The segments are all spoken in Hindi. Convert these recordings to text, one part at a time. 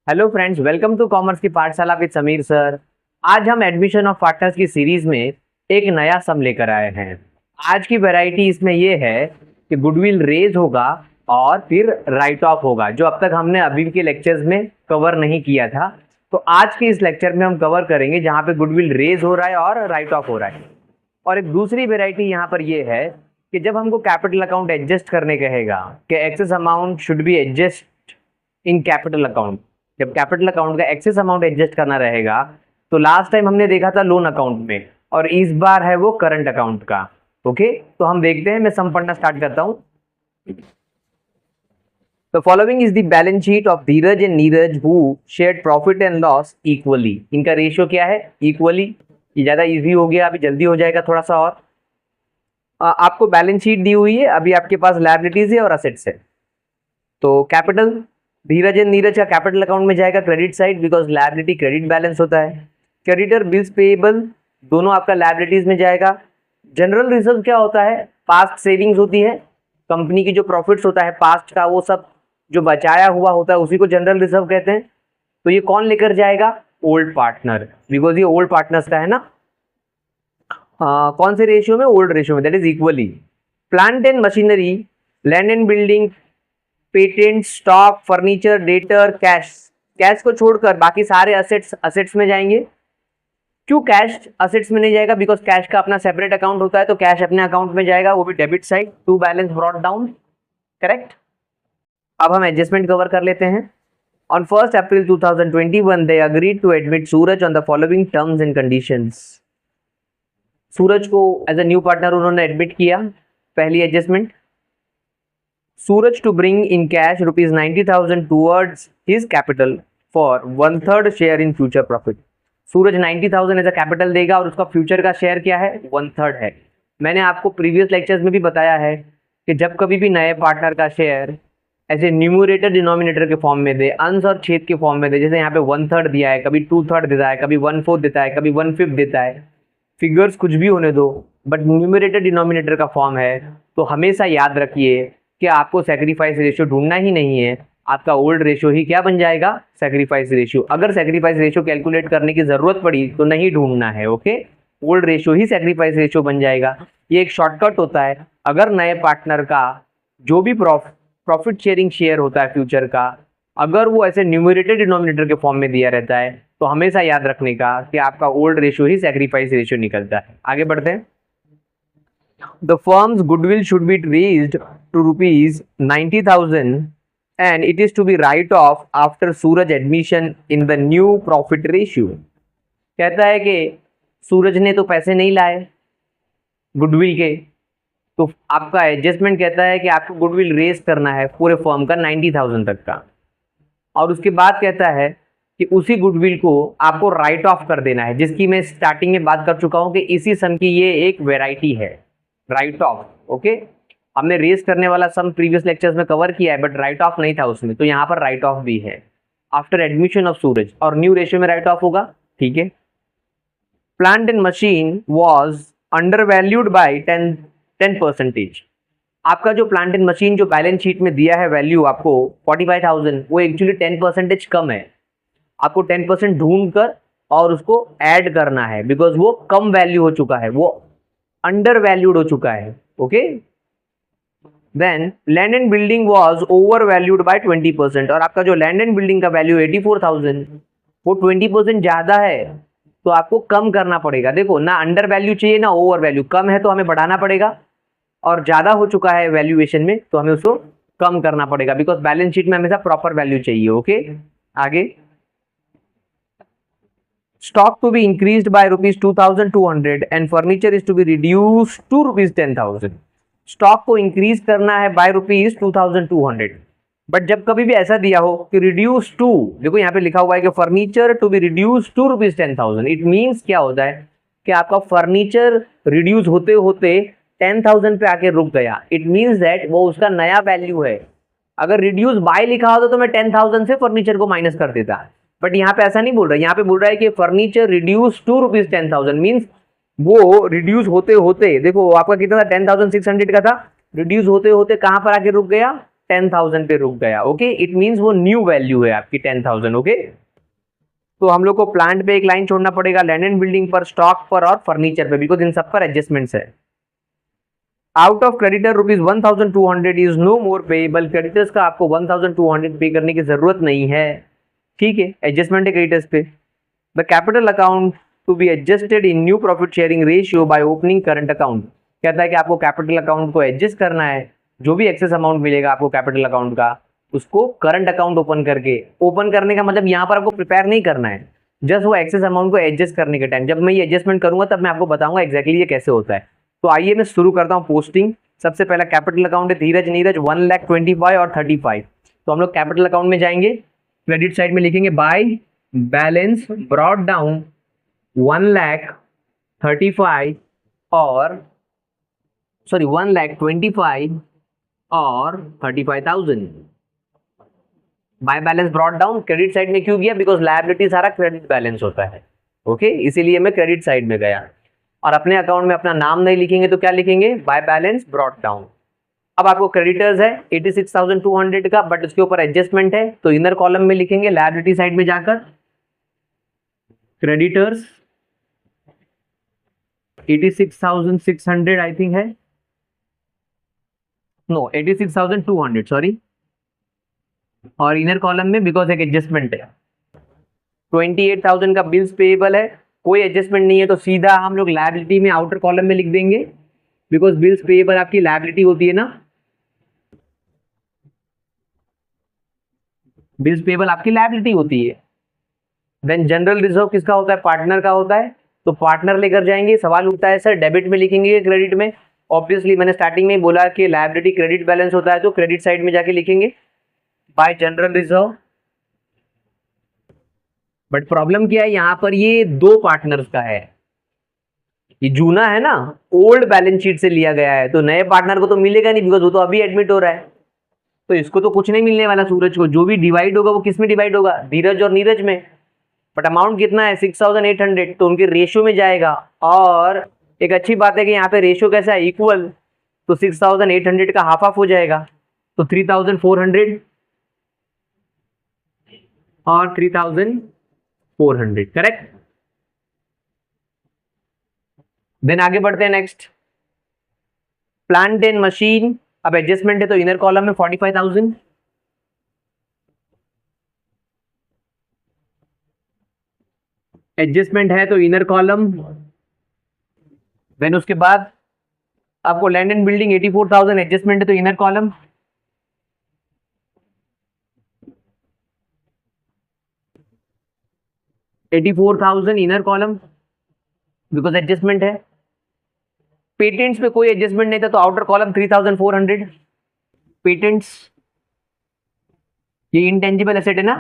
Hello friends, welcome to commerce की पाठशाला विद समीर सर। आज हम एडमिशन ऑफ पार्टनर्स की सीरीज में एक नया सम लेकर आए हैं। आज की वैरायटी इसमें ये है कि गुडविल रेज होगा और फिर राइट ऑफ होगा, जो अब तक हमने अभी के लेक्चर्स में कवर नहीं किया था। तो आज के इस लेक्चर में हम कवर करेंगे जहाँ पे गुडविल रेज हो रहा है और राइट ऑफ हो रहा है। और एक दूसरी वैरायटी यहाँ पर ये है कि जब हमको कैपिटल अकाउंट एडजस्ट करने कहेगा कि excess amount should be adjust in capital account, जब कैपिटल अकाउंट का एक्सेस अमाउंट एडजस्ट करना रहेगा तो लास्ट टाइम हमने देखा था लोन अकाउंट में और इस बार है वो करंट अकाउंट का। ओके, तो हम देखते हैं, मैं सम पढ़ना स्टार्ट करता हूं। The following is the balance sheet of Dheeraj and Neeraj who shared profit and loss equally. इनका रेशियो क्या है? इक्वली। ये ज्यादा इजी हो गया, अभी जल्दी हो जाएगा थोड़ा सा और। आपको बैलेंस शीट दी हुई है, अभी आपके पास लायबिलिटीज है और असेट्स है। तो कैपिटल धीरज एंड नीरज का कैपिटल अकाउंट में जाएगा credit side, because liability credit balance होता है। क्रेडिटर बिल्स पेएबल दोनों आपका लायबिलिटीज में जाएगा। जनरल रिजर्व क्या होता है? पास्ट सेविंग्स होती है, कंपनी की जो प्रॉफिट्स होता है पास्ट का, वो सब जो बचाया हुआ होता है उसी को जनरल रिजर्व कहते हैं। तो ये कौन लेकर जाएगा? ओल्ड पार्टनर, बिकॉज ये ओल्ड पार्टनर्स का है ना। कौन से रेशियो में? ओल्ड रेशियो में, that is equally. Plant and machinery, land and building, patent, stock, furniture, debtor, cash. Cash को छोड़कर बाकी सारे असेट्स में जाएंगे। क्यों कैश असेट्स में नहीं जाएगा? बिकॉज कैश का अपना सेपरेट अकाउंट होता है, तो कैश अपने अकाउंट में जाएगा, वो भी debit side. To balance brought down, correct. अब हम एडजस्टमेंट कवर कर लेते हैं। On 1 April 2021 they agreed to admit Suraj on the following terms and conditions. Suraj को एज अ न्यू पार्टनर उन्होंने एडमिट किया। पहली adjustment, Suraj to bring in cash ₹90,000 towards his capital for 1/3 share in future profit. Suraj 90,000 as a capital देगा और उसका फ्यूचर का शेयर क्या है? 1/3 है। मैंने आपको प्रीवियस लेक्चर्स में भी बताया है कि जब कभी भी नए पार्टनर का शेयर ऐसे न्यूमरेटर डिनोमिनेटर के फॉर्म में दे, अंश और छेद के फॉर्म में दे, जैसे यहाँ पे 1/3 दिया है, कभी 2/3 देता है, कभी 1/4 देता है, कभी 1/5 देता है, फिगर्स कुछ भी होने दो, बट न्यूमरेटर डिनोमिनेटर का फॉर्म है, तो हमेशा याद रखिए कि आपको सेक्रीफाइस रेशियो ढूंढना ही नहीं है। आपका ओल्ड रेशियो ही क्या बन जाएगा? Sacrifice ratio. अगर सेक्रीफाइस रेशियो कैलकुलेट करने की जरूरत पड़ी तो नहीं ढूंढना है, ओके। ओल्ड रेशियो ही सेक्रीफाइस रेशियो बन जाएगा। ये एक शॉर्टकट होता है। अगर नए पार्टनर का जो भी प्रॉफिट शेयरिंग शेयर होता है फ्यूचर का, अगर वो ऐसे न्यूमरेटर डिनोमिनेटर के फॉर्म में दिया रहता है तो हमेशा याद रखने का कि आपका ओल्ड रेशियो ही सेक्रीफाइस रेशियो निकलता है। आगे बढ़ते हैं। The firm's goodwill should be raised to ₹90,000 and it is to be write off after Suraj admission in the new profit ratio। कहता है कि सूरज ने तो पैसे नहीं लाए गुडविल के, तो आपका एडजस्टमेंट कहता है कि आपको गुडविल रेज करना है पूरे फर्म का 90,000 तक का, और उसके बाद कहता है कि उसी गुडविल को आपको राइट ऑफ कर देना है, जिसकी मैं स्टार्टिंग में बात कर चुका हूं कि इसी सम की ये एक वेराइटी है, राइट ऑफ। ओके, हमने रेज करने वाला सम प्रीवियस लेक्चर्स में कवर किया है, बट राइट ऑफ नहीं था उसमें, तो यहाँ पर राइट ऑफ भी है आफ्टर एडमिशन ऑफ सूरज, और न्यू रेशियो में राइट ऑफ होगा, ठीक है। Plant and machine was under valued by 10%। आपका जो प्लांट एंड मशीन जो बैलेंस शीट में दिया है वैल्यू आपको 45,000, वो एक्चुअली 10% कम है। आपको 10% ढूंढ कर और उसको ऐड करना है, बिकॉज वो कम वैल्यू हो चुका है, वो अंडर वैल्यूड हो चुका है, okay. Then land and building was over valued by 20%, और आपका जो लैंड एंड बिल्डिंग का वैल्यू 84,000, वो 20% ज्यादा है, तो आपको कम करना पड़ेगा। देखो ना, अंडर वैल्यू चाहिए ना ओवर वैल्यू, कम है तो हमें बढ़ाना पड़ेगा, और ज्यादा हो चुका है वैल्यूएशन में तो हमें उसको कम करना पड़ेगा, बिकॉज बैलेंस शीट में हमेशा प्रॉपर वैल्यू चाहिए, ओके। आगे, stock to be increased by ₹2,200 and furniture is to be reduced to ₹10,000। Stock को इंक्रीज करना है बाय ₹2,200, बट जब कभी भी ऐसा दिया हो कि रिड्यूस टू, देखो यहाँ पे लिखा हुआ है कि furniture to be reduce to ₹10,000, it means क्या होता है कि आपका फर्नीचर रिड्यूस होते होते 10,000 पे आके रुक गया। इट मीन्स दैट वो उसका नया वैल्यू है। अगर रिड्यूस बाय लिखा होता तो मैं 10,000 से फर्नीचर को माइनस कर देता, बट यहाँ पे ऐसा नहीं बोल रहा है। यहाँ पे बोल रहा है कि फर्नीचर रिड्यूस टू ₹10,000, मीन्स वो रिड्यूस होते होते, देखो आपका कितना था? 10,600 का था, रिड्यूस होते होते कहाँ पर आके रुक गया? 10,000 पे रुक गया। ओके, इट मींस वो न्यू वैल्यू है आपकी 10,000। ओके, तो हम लोग को प्लांट पे एक लाइन छोड़ना पड़ेगा, लैंड एंड बिल्डिंग पर, स्टॉक पर और फर्नीचर पे, बिकॉज इन सब पर एडजस्टमेंट्स है। Out of creditor rupees 1,200 is no more payable. Creditors का आपको 1,200 पे करने की जरूरत नहीं है, ठीक है, एडजस्टमेंट है क्रेडिटर्स पे। The capital account to be adjusted in new profit sharing ratio by opening current account. कहता है कि आपको कैपिटल अकाउंट को एडजस्ट करना है, जो भी एक्सेस अमाउंट मिलेगा आपको कैपिटल अकाउंट का, उसको करंट अकाउंट ओपन करके, ओपन करने का मतलब यहाँ पर आपको प्रिपेयर नहीं करना है, जस्ट वो एक्सेस अमाउंट को एडजस्ट करने के टाइम, जब मैं ये एडजस्टमेंट करूंगा तब मैं आपको बताऊंगा एक्जैक्टली ये कैसे होता है। तो आइए मैं शुरू करता हूँ पोस्टिंग। सबसे पहला कैपिटल अकाउंट है धीरज नीरज 1,25,000 और 35। तो हम लोग कैपिटल अकाउंट में जाएंगे, क्रेडिट साइड में लिखेंगे बाय बैलेंस ब्रॉट डाउन 1,35,000 और 1,25,000 और 35,000। By balance brought down credit side में क्यों गया, बिकॉज लायबिलिटी सारा क्रेडिट बैलेंस होता है। ओके, इसीलिए मैं क्रेडिट साइड में गया। और अपने अकाउंट में अपना नाम नहीं लिखेंगे तो क्या लिखेंगे, बाय बैलेंस ब्रॉट डाउन। अब आपको क्रेडिटर्स है 86,200 का, बट उसके ऊपर एडजस्टमेंट है, तो इनर कॉलम में लिखेंगे लायबिलिटी साइड में जाकर क्रेडिटर्स 86,600 आई थिंक है, नो 86,200 सॉरी, और इनर कॉलम में बिकॉज एक एडजस्टमेंट है 28,000 का बिल्स पेएबल है, कोई एडजस्टमेंट नहीं है, तो सीधा हम लोग लायबिलिटी में आउटर कॉलम में लिख देंगे, बिकॉज बिल्स पेएबल आपकी लायबिलिटी होती है ना, बिल्स पेएबल आपकी लायबिलिटी होती है। देन जनरल रिजर्व किसका होता है, पार्टनर का होता है, तो पार्टनर लेकर जाएंगे। सवाल उठता है सर डेबिट में लिखेंगे क्रेडिट में, ऑब्वियसली मैंने स्टार्टिंग में बोला कि लायबिलिटी क्रेडिट बैलेंस होता है, तो क्रेडिट साइड में जाके लिखेंगे bye general reserve. But problem क्या है, यहां पर ये दो पार्टनर्स का है, ये जूना है ना, ओल्ड बैलेंस शीट से लिया गया है, तो नए पार्टनर को तो मिलेगा नहीं, बिकॉज वो तो अभी एडमिट हो रहा है, तो इसको तो कुछ नहीं मिलने वाला सूरज को। जो भी डिवाइड होगा वो किस में डिवाइड होगा, धीरज और नीरज में। बट अमाउंट कितना है 6,800, तो उनके रेशियो में जाएगा। और एक अच्छी बात है कि यहाँ पे रेशियो कैसा है, इक्वल, तो 6,800 का हाफ ऑफ हो जाएगा, तो 3,400 और 3,400, करेक्ट। देन आगे बढ़ते हैं नेक्स्ट, प्लांट एंड मशीन। अब एडजस्टमेंट है तो इनर कॉलम में 45,000, एडजस्टमेंट है तो इनर कॉलम। देन उसके बाद आपको लैंड एंड बिल्डिंग 84,000, एडजस्टमेंट है तो inner column. $84,000 inner column, because adjustment है। पेटेंट्स पे कोई एडजस्टमेंट नहीं था, तो आउटर कॉलम 3,400। पेटेंट्स ये इंटेंजिबल एसेट है ना,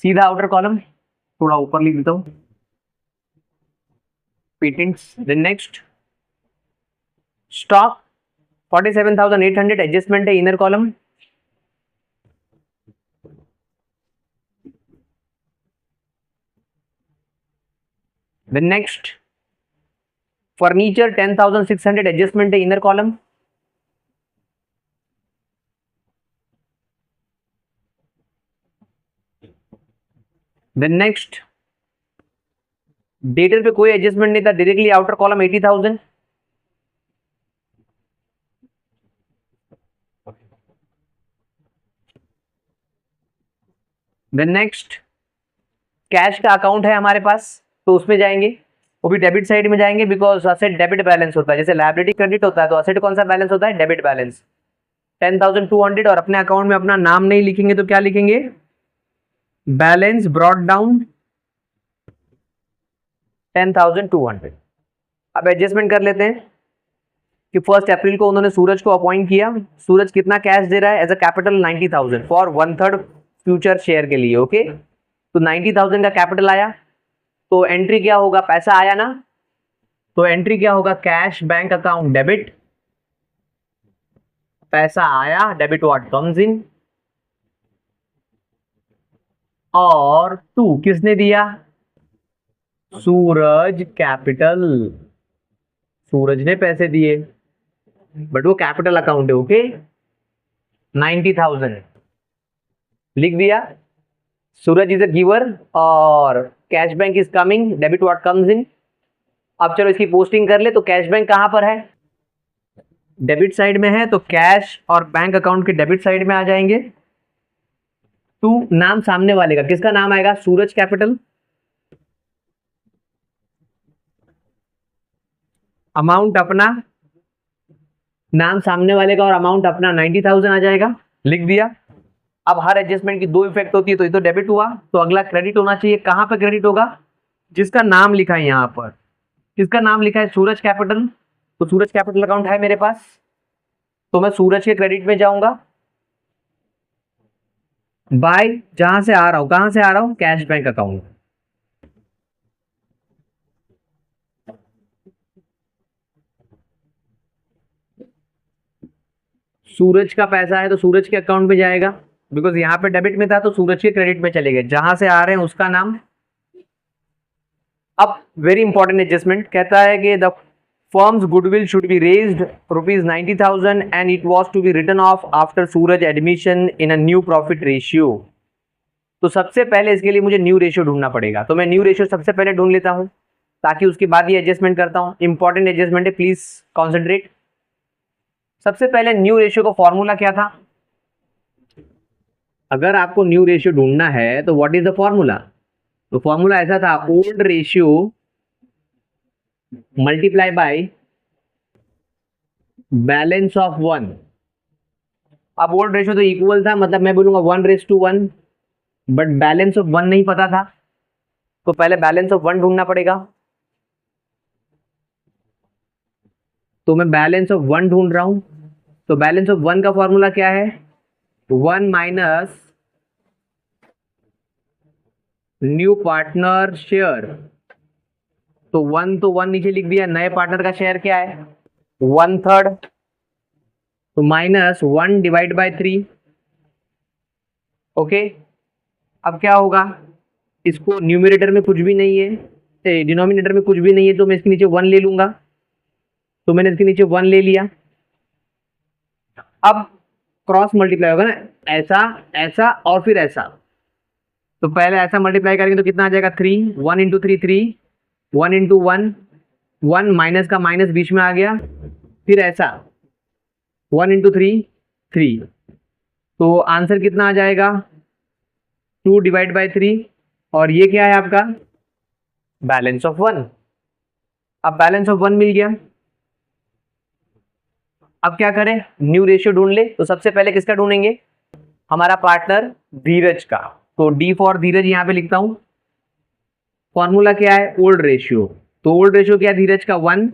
सीधा आउटर कॉलम, थोड़ा ऊपर लिख देता हूं patents. Then next stock 47,800, adjustment है inner column. Then next furniture 10,600, adjustment है inner column. Then next debtor पे कोई एडजस्टमेंट नहीं था, directly outer column 80,000। Then next cash का अकाउंट है हमारे पास, तो उसमें जाएंगे, वो भी डेबिट साइड में जाएंगे, बिकॉज असेट डेबिट बैलेंस होता है, जैसे लायबिलिटी क्रेडिट होता है, तो असेट कौन सा बैलेंस होता है, डेबिट बैलेंस 10,200। और अपने अकाउंट में अपना नाम नहीं लिखेंगे तो क्या लिखेंगे, बैलेंस ब्रॉट डाउन 10,200। अब एडजस्टमेंट कर लेते हैं कि 1 अप्रैल को उन्होंने सूरज को अपॉइंट किया। सूरज कितना कैश दे रहा है as a capital 90,000 for 1/3 future share के लिए। ओके, तो 90,000 का कैपिटल आया, तो एंट्री क्या होगा, पैसा आया ना, तो एंट्री क्या होगा, कैश बैंक अकाउंट डेबिट, पैसा आया, डेबिट व्हाट कम्स इन, और 2 किसने दिया, सूरज कैपिटल, सूरज ने पैसे दिए। बट वो कैपिटल अकाउंट है, ओके। 90,000 लिख दिया। सूरज इज अ गिवर और cash bank is coming, debit what comes in. अब चलो इसकी पोस्टिंग कर ले। तो कैश बैंक कहां पर है? डेबिट साइड में है, तो कैश और बैंक अकाउंट के डेबिट साइड में आ जाएंगे। टू नाम सामने वाले का, किसका नाम आएगा? सूरज कैपिटल। अमाउंट अपना, नाम सामने वाले का और अमाउंट अपना 90,000 आ जाएगा, लिख दिया। अब हर एडजस्टमेंट की दो इफेक्ट होती है, तो ये तो डेबिट हुआ, तो अगला क्रेडिट होना चाहिए। कहां पर क्रेडिट होगा? जिसका नाम लिखा है यहां पर। किसका नाम लिखा है? सूरज कैपिटल। तो सूरज कैपिटल अकाउंट है मेरे पास, तो मैं सूरज के क्रेडिट में जाऊंगा बाय, जहां से आ रहा हूं, कहां से आ रहा हूं? Cash bank account. सूरज का पैसा है तो सूरज के अकाउंट में जाएगा, बिकॉज यहां पे डेबिट में था तो सूरज के क्रेडिट में चले गए, जहां से आ रहे हैं उसका नाम। अब वेरी इंपॉर्टेंट एडजस्टमेंट कहता है कि the firm's goodwill should be raised ₹90,000 and it was to be written off after Suraj admission in a new profit ratio. तो सबसे पहले इसके लिए मुझे न्यू रेशियो ढूंढना पड़ेगा, तो मैं न्यू रेशियो सबसे पहले ढूंढ लेता हूं, ताकि उसके बाद ये एडजस्टमेंट करता हूं। इंपॉर्टेंट एडजस्टमेंट है, प्लीज कॉन्सेंट्रेट। सबसे पहले न्यू रेशियो का फॉर्मूला क्या था? अगर आपको न्यू रेशियो ढूंढना है तो व्हाट इज द फॉर्मूला? तो फॉर्मूला ऐसा था, old ratio multiply by balance of 1। अब ओल्ड रेशियो तो इक्वल था, मतलब मैं बोलूंगा 1:1, बट बैलेंस ऑफ 1 नहीं पता था, तो पहले बैलेंस ऑफ 1 ढूंढना पड़ेगा। तो मैं बैलेंस ऑफ 1 ढूंढ रहा हूं। तो बैलेंस ऑफ 1 का फॉर्मूला क्या है? 1 माइनस न्यू पार्टनर शेयर। तो 1 तो 1 नीचे लिख दिया, नए पार्टनर का शेयर क्या है? 1/3। तो -1/3। ओके, अब क्या होगा? इसको न्यूमरेटर में कुछ भी नहीं है, डिनोमिनेटर में कुछ भी नहीं है, तो मैं इसके नीचे 1 ले लूंगा। तो मैंने इसके नीचे 1 ले लिया। अब क्रॉस मल्टीप्लाई होगा ना, ऐसा ऐसा और फिर ऐसा। तो पहले ऐसा मल्टीप्लाई करेंगे तो कितना आ जाएगा? 3, 1 इंटू 3 3, 1 इंटू 1 1, माइनस का माइनस बीच में आ गया, फिर ऐसा 1 इंटू 3 3। तो आंसर कितना आ जाएगा? 2/3। और ये क्या है आपका? Balance of 1। अब बैलेंस ऑफ 1 मिल गया। अब क्या करें? न्यू रेशियो ढूंढ ले। तो सबसे पहले किसका ढूंढेंगे? हमारा पार्टनर धीरज का। तो डी फॉर धीरज यहां पे लिखता हूं। फॉर्मूला क्या है? Old ratio. तो ओल्ड रेशियो क्या है धीरज का? 1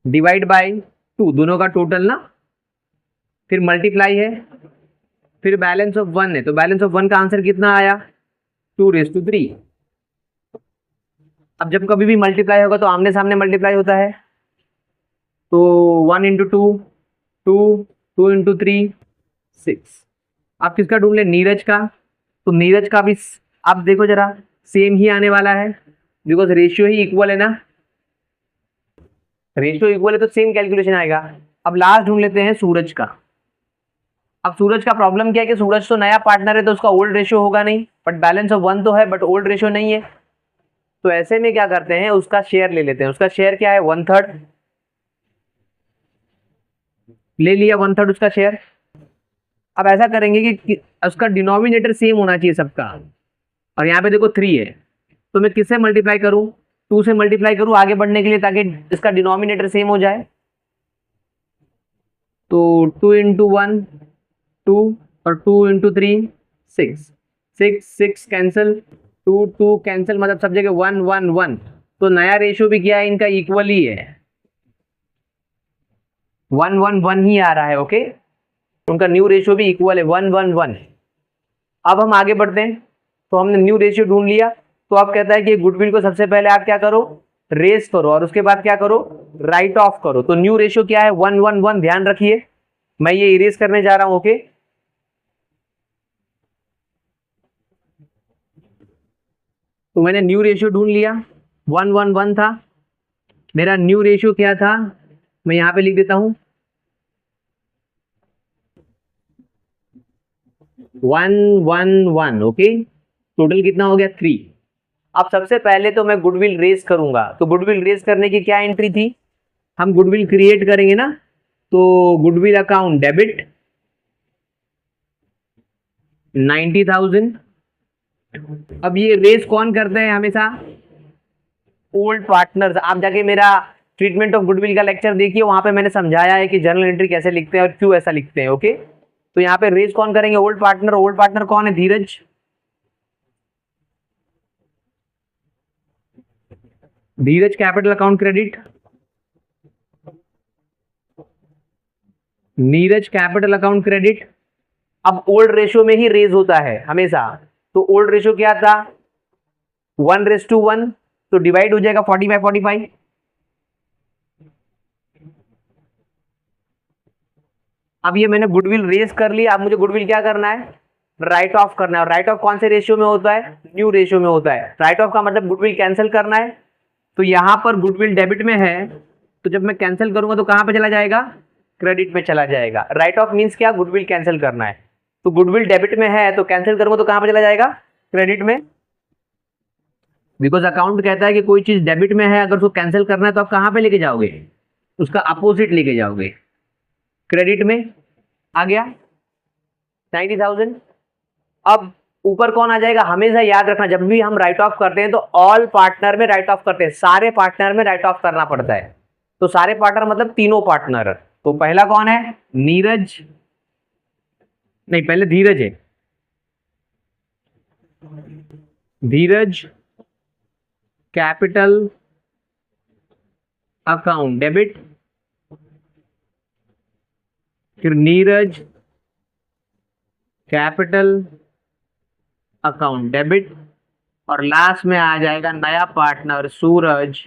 डिवाइड बाय 2, दोनों का टोटल ना, फिर मल्टीप्लाई है, फिर बैलेंस ऑफ 1 है। तो बैलेंस ऑफ 1 का आंसर कितना आया? 2/3। अब जब कभी भी मल्टीप्लाई होगा तो आमने सामने मल्टीप्लाई होता है। तो 1 इंटू 2 2, 2 इंटू 3 6। आप किसका ढूंढ ले? नीरज का। तो नीरज का भी आप देखो जरा, सेम ही आने वाला है, बिकॉज रेशियो ही इक्वल है ना। रेशियो इक्वल है तो सेम कैलकुलेशन आएगा। अब लास्ट ढूंढ लेते हैं सूरज का। अब सूरज का प्रॉब्लम क्या है कि सूरज तो नया पार्टनर है, तो उसका ओल्ड रेशियो होगा नहीं, बट बैलेंस ऑफ 1 तो है, बट ओल्ड रेशियो नहीं है। तो ऐसे में क्या करते हैं? उसका शेयर ले लेते हैं। उसका शेयर क्या है? 1/3 ले लिया, 1/3 उसका शेयर। अब ऐसा करेंगे कि उसका डिनोमिनेटर सेम होना चाहिए सबका, और यहाँ पे देखो 3 है, तो मैं किससे मल्टीप्लाई करूं? 2 से मल्टीप्लाई करूं आगे बढ़ने के लिए, ताकि इसका डिनोमिनेटर सेम हो जाए। तो 2 इंटू 1 2, और 2 इंटू 3 6, 6 6 कैंसिल, 2 2 कैंसिल, मतलब सब जगह 1 1 1। तो नया रेशियो भी क्या है? इनका इक्वल ही है, 1 1 1 ही आ रहा है। ओके, उनका न्यू रेशियो भी इक्वल है, 1 1 1। अब हम आगे बढ़ते हैं। तो हमने न्यू रेशियो ढूंढ लिया। तो आप कहता है कि गुडविल को सबसे पहले आप क्या करो? रेस करो, और उसके बाद क्या करो? राइट ऑफ करो। तो न्यू रेशियो क्या है? 1 1 1। ध्यान रखिए, मैं ये इरेज करने जा रहा हूं। ओके, तो मैंने न्यू रेशियो ढूंढ लिया, 1 1 1 था मेरा न्यू रेशियो। क्या था? मैं यहाँ पे लिख देता हूँ 111, ओके, टोटल कितना हो गया 3। अब सबसे पहले तो मैं गुडविल रेज करूंगा, तो गुडविल रेज करने की क्या एंट्री थी, हम गुडविल क्रिएट करेंगे ना, तो गुडविल अकाउंट डेबिट 90,000। अब ये रेज कौन करते हैं हमेशा, ओल्ड पार्टनर्स। आप जाके मेरा ट्रीटमेंट ऑफ गुडविल का लेक्चर देखिए, वहां पे मैंने समझाया है कि जर्नल एंट्री कैसे लिखते हैं और क्यों ऐसा लिखते हैं, ओके। तो यहाँ पे रेज कौन करेंगे, ओल्ड पार्टनर। ओल्ड पार्टनर कौन है, Dheeraj. Dheeraj capital account credit, Neeraj capital account credit. अब ओल्ड रेशियो में ही रेज होता है हमेशा, तो ओल्ड रेशियो क्या था 1:1, तो डिवाइड हो जाएगा 40/45। अब ये मैंने गुडविल रेज कर लिया, अब मुझे गुडविल क्या करना है, राइट ऑफ करना है। और राइट ऑफ कौन से रेशियो में होता है, न्यू रेशियो में होता है। राइट ऑफ का मतलब गुडविल कैंसिल करना है, तो यहां पर गुडविल डेबिट में है, तो जब मैं कैंसिल करूंगा तो कहां पे चला जाएगा, क्रेडिट में चला जाएगा। राइट ऑफ मीन्स क्या, गुडविल कैंसिल करना है, तो गुडविल डेबिट में है तो कैंसिल करूंगा तो कहां पे चला जाएगा, क्रेडिट में। बिकॉज अकाउंट कहता है कि कोई चीज डेबिट में है, अगर उसको कैंसिल करना है तो आप कहां पे लेके जाओगे, उसका अपोजिट लेके जाओगे, क्रेडिट में। आ गया 90,000। अब ऊपर कौन आ जाएगा, हमेशा याद रखना जब भी हम राइट ऑफ करते हैं तो ऑल पार्टनर में राइट ऑफ करते हैं, सारे पार्टनर में राइट ऑफ करना पड़ता है। तो सारे पार्टनर मतलब तीनों पार्टनर। तो पहला कौन है, नीरज, नहीं पहले धीरज है, धीरज कैपिटल अकाउंट डेबिट, फिर नीरज कैपिटल अकाउंट डेबिट, और लास्ट में आ जाएगा नया partner Suraj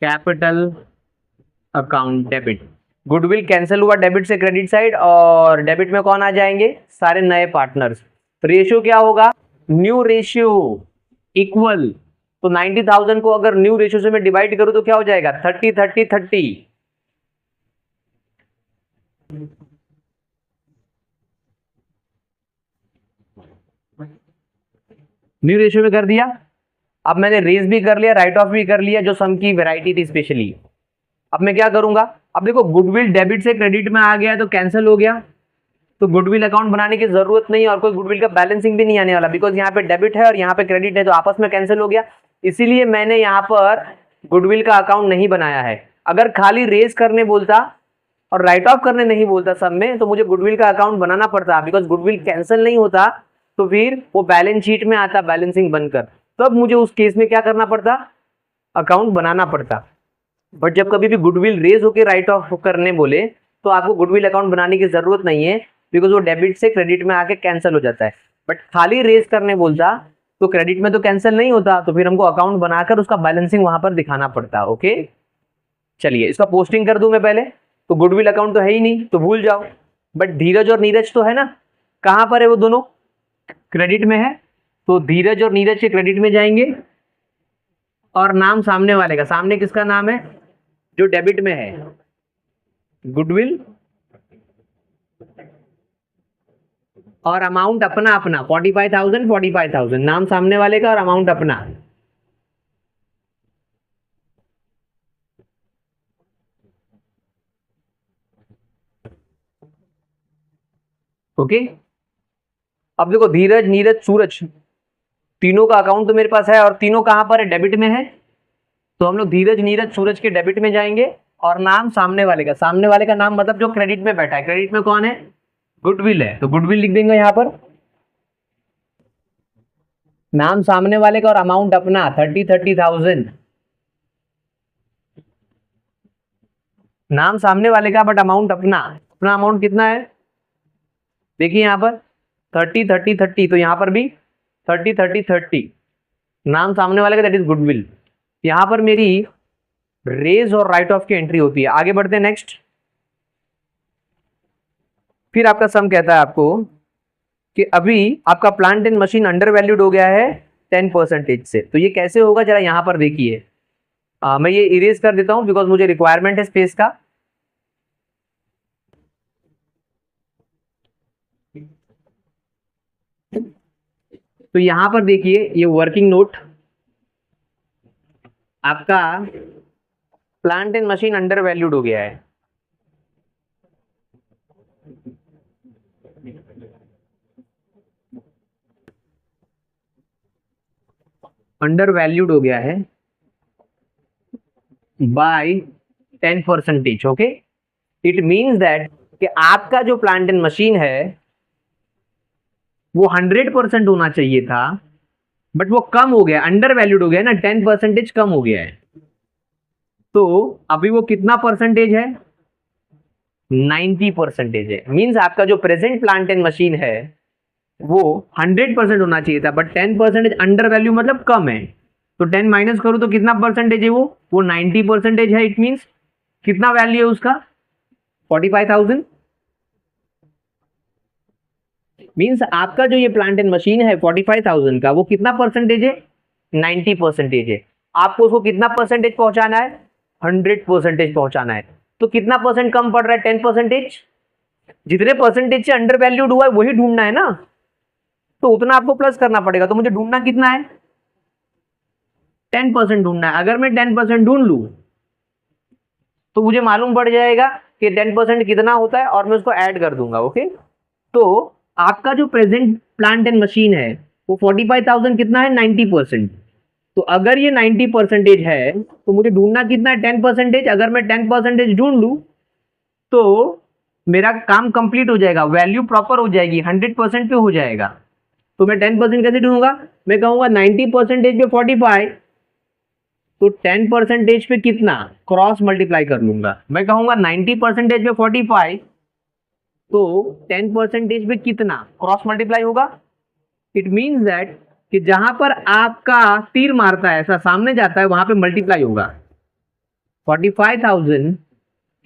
capital account debit. Goodwill cancel हुआ डेबिट से क्रेडिट साइड, और डेबिट में कौन आ जाएंगे, सारे नए पार्टनर्स। रेशियो क्या होगा, न्यू रेशियो इक्वल, तो 90,000 को अगर न्यू रेशियो से मैं डिवाइड करूं तो क्या हो जाएगा 30/30/30। न्यू रेशियो में कर दिया। अब मैंने रेज भी कर लिया, राइट ऑफ भी कर लिया, जो सम की वैरायटी थी स्पेशली। अब मैं क्या करूंगा, अब देखो गुडविल डेबिट से क्रेडिट में आ गया तो कैंसिल हो गया, तो गुडविल अकाउंट बनाने की जरूरत नहीं, और कोई गुडविल का बैलेंसिंग भी नहीं आने वाला, बिकॉज यहाँ पे डेबिट है और यहाँ पे क्रेडिट है, तो आपस में कैंसिल हो गया। इसीलिए मैंने यहाँ पर गुडविल का अकाउंट नहीं बनाया है। अगर खाली रेज करने बोलता और राइट ऑफ करने नहीं बोलता सब में, तो मुझे गुडविल का अकाउंट बनाना पड़ता, बिकॉज गुडविल कैंसिल नहीं होता तो फिर वो बैलेंस शीट में आता बैलेंसिंग बनकर, तब मुझे उस केस में क्या करना पड़ता, अकाउंट बनाना पड़ता। बट जब कभी भी गुडविल रेज होकर राइट ऑफ करने बोले तो आपको गुडविल अकाउंट बनाने की जरूरत नहीं है, बिकॉज वो डेबिट से क्रेडिट में आके कैंसिल हो जाता है। बट खाली रेज करने बोलता तो क्रेडिट में तो कैंसिल नहीं होता, तो फिर हमको अकाउंट बनाकर उसका बैलेंसिंग वहां पर दिखाना पड़ता। ओके, चलिए इसका पोस्टिंग कर दूं मैं पहले, तो गुडविल अकाउंट तो है ही नहीं तो भूल जाओ, बट धीरज और नीरज तो है ना, कहां पर है वो दोनों, क्रेडिट में है, तो धीरज और नीरज के क्रेडिट में जाएंगे, और नाम सामने वाले का, सामने किसका नाम है, जो डेबिट में है, गुडविल, और अमाउंट अपना अपना 45,000 नाम सामने वाले का और अमाउंट अपना। ओके, अब देखो धीरज नीरज सूरज तीनों का अकाउंट तो मेरे पास है, और तीनों कहां पर है, डेबिट में है, तो हम लोग धीरज नीरज सूरज के डेबिट में जाएंगे, और नाम सामने वाले का, सामने वाले का नाम मतलब जो क्रेडिट में बैठा है, क्रेडिट में कौन है, गुडविल है, तो गुडविल लिख देंगे यहां पर, नाम सामने वाले का और अमाउंट अपना 30,000, नाम सामने वाले का बट अमाउंट अपना, अपना अमाउंट कितना है, देखिए यहां पर 30, तो यहां पर भी 30, नाम सामने वाले का दैट इज गुडविल। यहां पर मेरी रेज और राइट ऑफ की एंट्री होती है। आगे बढ़ते हैं नेक्स्ट। फिर आपका सम कहता है आपको कि अभी आपका plant and machine under valued हो गया है 10% से, तो ये कैसे होगा जरा यहां पर देखिए। मैं ये इरेज कर देता हूं बिकॉज मुझे रिक्वायरमेंट है स्पेस का। तो यहां पर देखिए ये वर्किंग नोट आपका plant and machine under valued हो गया है। अंडर वैल्यूड हो गया है by 10%। Okay, it means that कि आपका जो प्लांट एंड मशीन है वो 100% होना चाहिए था, बट वो कम हो गया, अंडर वैल्यूड हो गया ना, 10% कम हो गया है। तो अभी वो कितना परसेंटेज है? 90% है। मीन्स आपका जो प्रेजेंट प्लांट एंड मशीन है वो 100% होना चाहिए था, बट 10% अंडर वैल्यू मतलब कम है। तो 10 माइनस करूं तो कितना परसेंटेज है? वो 90% है। इट मीन्स कितना वैल्यू है उसका? 45,000। मीन्स आपका जो ये प्लांट एंड मशीन है 45,000 का, वो कितना परसेंटेज है? 90% है। आपको उसको कितना परसेंटेज पहुंचाना है? 100% पहुंचाना है। तो कितना परसेंट कम पड़ रहा है? 10%। जितने परसेंटेज से अंडर वैल्यूड हुआ है वही ढूंढना है ना, तो उतना आपको प्लस करना पड़ेगा। तो मुझे ढूंढना कितना है? 10% ढूंढना है। अगर मैं 10% ढूंढ लूं तो मुझे मालूम पड़ जाएगा कि 10% कितना होता है और मैं उसको ऐड कर दूंगा। ओके, तो आपका जो प्रेजेंट प्लांट एंड मशीन है वो 45,000 कितना है? 90%। तो अगर ये 90% है तो मुझे ढूंढना कितना है? 10%। अगर मैं 10% ढूंढ लूं तो मेरा काम कंप्लीट हो जाएगा, वैल्यू प्रॉपर हो जाएगी, 100% पे हो जाएगा। तो मैं 10% कैसे ढूंढूंगा? मैं कहूंगा 90% पे 45, तो 10% पे कितना, क्रॉस मल्टीप्लाई कर लूंगा। मैं कहूंगा 90% पे 45, तो 10% पे कितना क्रॉस मल्टीप्लाई होगा। इट मीन्स दैट कि जहां पर आपका तीर मारता है, ऐसा सामने जाता है, वहां पे मल्टीप्लाई होगा। 45,000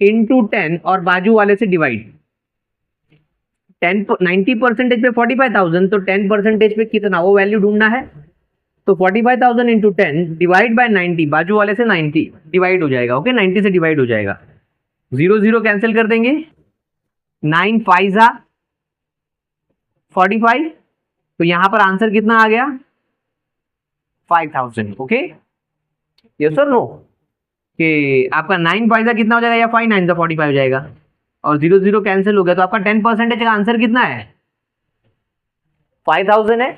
इंटू 10 और बाजू वाले से डिवाइड। 90% पे 45,000, तो 10% पे कितना, वो वैल्यू ढूंढना है। तो 45,000 इंटू 10 डिवाइड बाय 90, बाजू वाले से 90 डिवाइड हो जाएगा। ओके, 90 से डिवाइड हो जाएगा। 0 0 कैंसिल कर देंगे, 9 5 जा 45। तो यहां पर आंसर कितना आ गया? 5,000। ओके, यस और नो? कि आपका 9 5 जा कितना हो जाएगा, या 5 9 जा 45 हो जाएगा, और 0 0 कैंसिल हो गया। तो आपका 10% का आंसर कितना है? 5,000 है।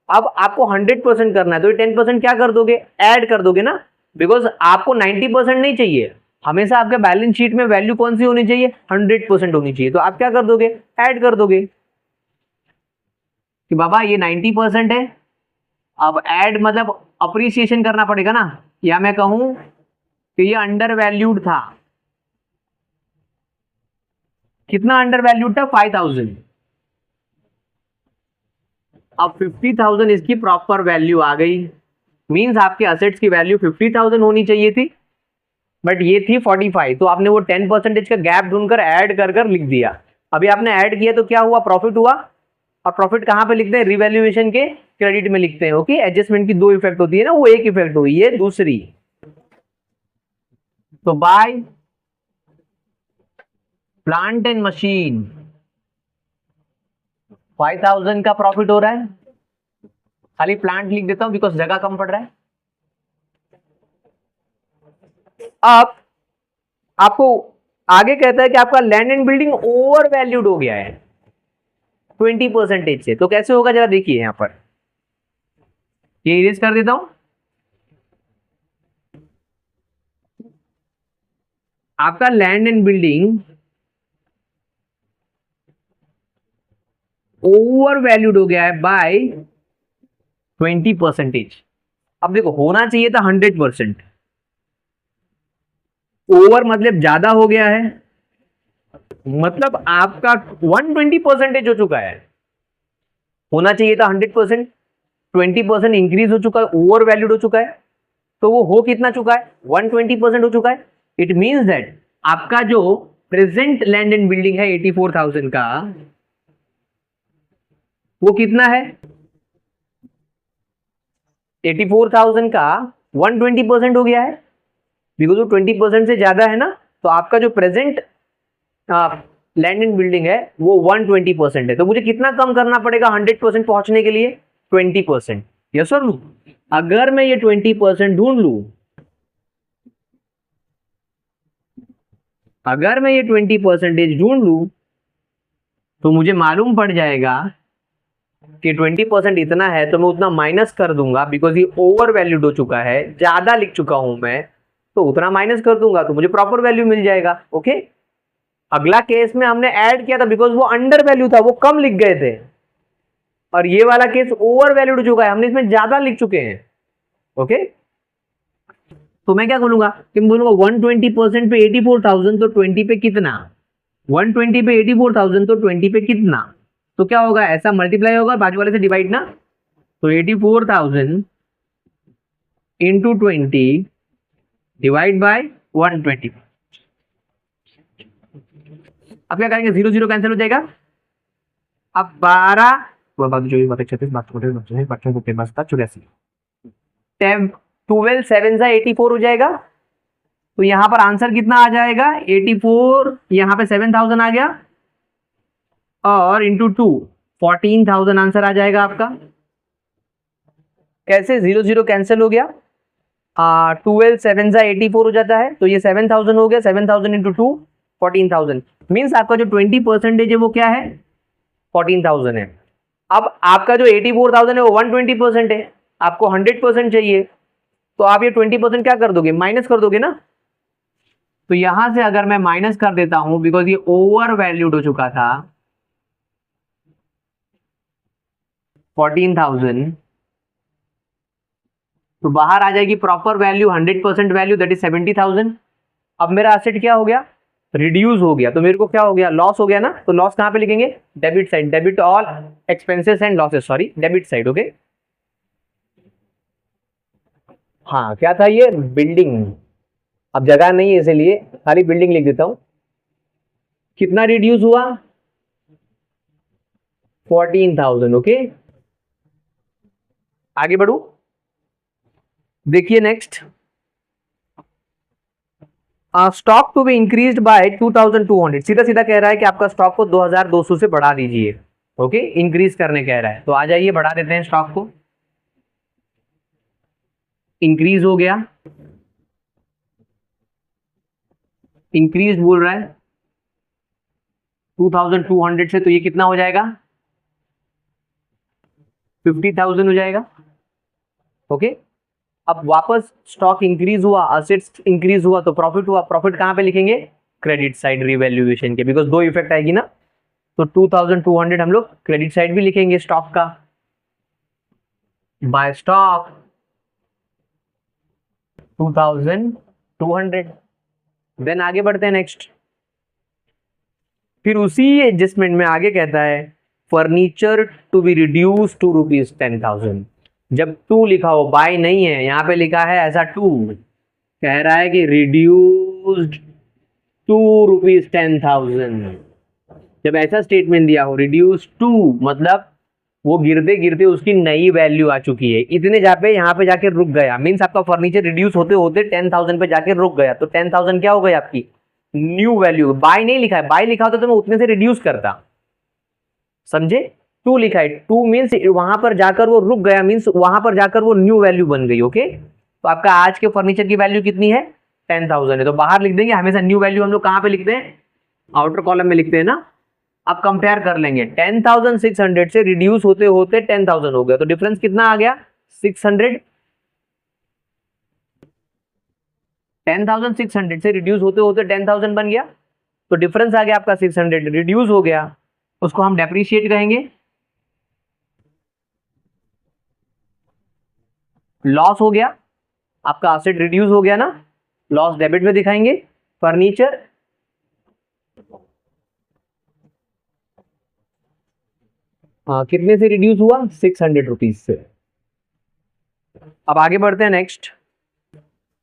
अब आपको 100% करना है, तो 10% क्या कर दोगे? ऐड कर दोगे ना, बिकॉज आपको 90% नहीं चाहिए। हमेशा आपके बैलेंस शीट में वैल्यू कौन सी होनी चाहिए? 100% होनी चाहिए। तो आप क्या कर दोगे? ऐड कर दोगे कि बाबा ये 90% है। अब ऐड मतलब अप्रिसिएशन करना पड़ेगा ना, या मैं कहूं कि ये अंडर वैल्यूड था। कितना अंडर वैल्यूड था? 5,000। अब 50,000 इसकी प्रॉपर वैल्यू आ गई। मींस आपके असेट्स की वैल्यू 50,000 होनी चाहिए थी, बट ये थी 45। तो आपने वो 10% का गैप ढूंढकर ऐड कर कर लिख दिया। अभी आपने ऐड किया तो क्या हुआ? प्रॉफिट हुआ। और प्रॉफिट कहां पे लिखते हैं? रिवैल्यूएशन के क्रेडिट में लिखते हैं। ओके, एडजस्टमेंट की दो इफेक्ट होती है ना, वो एक इफेक्ट हुई, ये दूसरी। तो बाय प्लांट एंड मशीन 5,000 का प्रॉफिट हो रहा है। खाली प्लांट लिख देता हूं बिकॉज जगह कम पड़ रहा है। अब आपको आगे कहता है कि आपका land and building over valued हो गया है 20% से। तो कैसे होगा जरा देखिए, यहां पर ये इरेज कर देता हूं। आपका land and building over valued हो गया है बाय 20%। अब देखो, होना चाहिए था 100%। ओवर मतलब ज्यादा हो गया है, मतलब आपका 120% हो चुका है। होना चाहिए था 100%, 20% इंक्रीज हो चुका है, ओवर वैल्यूड हो चुका है। तो वो हो कितना चुका है? 120% हो चुका है। इट मीन्स दैट आपका जो प्रेजेंट लैंड एंड बिल्डिंग है 84,000 का, वो कितना है? 84,000 का 120% हो गया है। बिकॉज वो 20% से ज्यादा है ना, तो आपका जो प्रेजेंट लैंड एंड बिल्डिंग है वो 120% है, तो मुझे कितना कम करना पड़ेगा 100% पहुंचने के लिए? 20%। यस और नो? अगर मैं ये 20% ढूंढ लू, अगर मैं ये 20% ढूंढ लू, तो मुझे मालूम पड़ जाएगा कि 20% इतना है, तो मैं उतना माइनस कर दूंगा, बिकॉज ये ओवर वैल्यूड हो चुका है, ज्यादा लिख चुका हूं मैं, तो उतना माइनस कर दूंगा तो मुझे प्रॉपर वैल्यू मिल जाएगा। ओके, अगला केस में हमने ऐड किया था बिकॉज वो अंडर वैल्यू था, वो कम लिख गए थे, और ये वाला केस ओवर वैल्यूड हो चुका है, हमने इसमें ज्यादा लिख चुके हैं। ओके, तो मैं क्या बोलूंगा कि मैं बोलूंगा 120% पे 84,000, तो 20 पे कितना? 120 पे 84,000, तो 20 पे कितना? तो क्या होगा, ऐसा मल्टीप्लाई होगा, बाजू वाले से डिवाइड ना, तो 84,000 इंटू 20 डिवाइड बाय 120। अब क्या करेंगे, 0 0 कैंसिल हो जाएगा। अब 12 12 7 से 84 हो जाएगा, तो यहां पर आंसर कितना आ जाएगा, 84, यहां पे 7,000 आ गया, और इंटू 2 14,000 आंसर आ जाएगा आपका। कैसे? 0 0 कैंसिल हो गया, 12 7 से 84 हो जाता है, तो ये 7,000 हो गया, 7,000 इंटू 2 14,000, मीन्स आपका जो 20% है वो क्या है, 14,000 है। अब आपका जो 84,000 है वो 120% है, आपको 100% चाहिए, तो आप ये 20% क्या कर दोगे, माइनस कर दोगे ना। तो यहां से अगर मैं माइनस कर देता हूं, बिकॉज ये ओवर वैल्यूड हो चुका था 14,000, तो बाहर आ जाएगी proper value, 100% value, that is 70,000। अब मेरा एसेट क्या हो गया, रिड्यूस हो गया, तो मेरे को क्या हो गया, लॉस हो गया ना। तो लॉस कहां पे लिखेंगे, debit side, debit all expenses and losses, sorry debit side. Okay, हाँ क्या था ये, बिल्डिंग, अब जगह नहीं है इसलिए खाली बिल्डिंग लिख देता हूं। कितना रिड्यूस हुआ, 14,000। ओके, आगे बढ़ू, देखिए next, stock to be increased by 2,200, सीधा सीधा कह रहा है कि आपका स्टॉक को 2,200 से बढ़ा दीजिए। ओके, इंक्रीज करने कह रहा है, तो आ जाइए बढ़ा देते हैं स्टॉक को। इंक्रीज हो गया, इंक्रीज बोल रहा है 2,200 से, तो ये कितना हो जाएगा, 50,000 हो जाएगा। ओके, अब वापस स्टॉक इंक्रीज हुआ, असेट्स इंक्रीज हुआ, तो प्रॉफिट हुआ, प्रॉफिट कहां पे लिखेंगे, क्रेडिट साइड रिवैल्यूएशन के, बिकॉज दो इफेक्ट आएगी ना, तो 2,200 हम लोग क्रेडिट साइड भी लिखेंगे स्टॉक का, बाय स्टॉक 2,200। देन आगे बढ़ते हैं नेक्स्ट, फिर उसी एडजस्टमेंट में आगे कहता है furniture to be reduce to ₹10,000। जब 2 लिखा हो, बाय नहीं है, यहां पे लिखा है ऐसा 2, कह रहा है कि रिड्यूस्ड टू ₹10,000। जब ऐसा स्टेटमेंट दिया हो, रिड्यूस टू, मतलब वो गिरते गिरते उसकी नई वैल्यू आ चुकी है, इतने यहाँ पे जाके रुक गया, मीन्स आपका फर्नीचर रिड्यूस होते होते 10,000 पे जाके रुक गया, तो 10,000 क्या हो गई आपकी न्यू वैल्यू। बाय नहीं लिखा है, बाय लिखा होता तो मैं उतने से रिड्यूस करता, समझे। 2 लिखा है, 2 मीन्स वहां पर जाकर वो रुक गया, मीन्स वहां पर जाकर वो न्यू वैल्यू बन गई। ओके, तो आपका आज के फर्नीचर की वैल्यू कितनी है, 10,000 है, तो बाहर लिख देंगे। हमेशा न्यू वैल्यू हम लोग कहां पे लिखते हैं, आउटर कॉलम में लिखते हैं ना। अब कंपेयर कर लेंगे, 10,600 से रिड्यूस होते होते 10,000 हो गया, तो डिफरेंस कितना आ गया, 600। 10,600 से रिड्यूस होते होते 10,000 बन गया, तो डिफरेंस आ गया आपका 600, रिड्यूस हो गया, उसको हम डेप्रिशिएट कहेंगे। लॉस हो गया, आपका एसेट रिड्यूस हो गया ना, लॉस डेबिट में दिखाएंगे। फर्नीचर कितने से रिड्यूस हुआ, 600 रुपीज से। अब आगे बढ़ते हैं नेक्स्ट,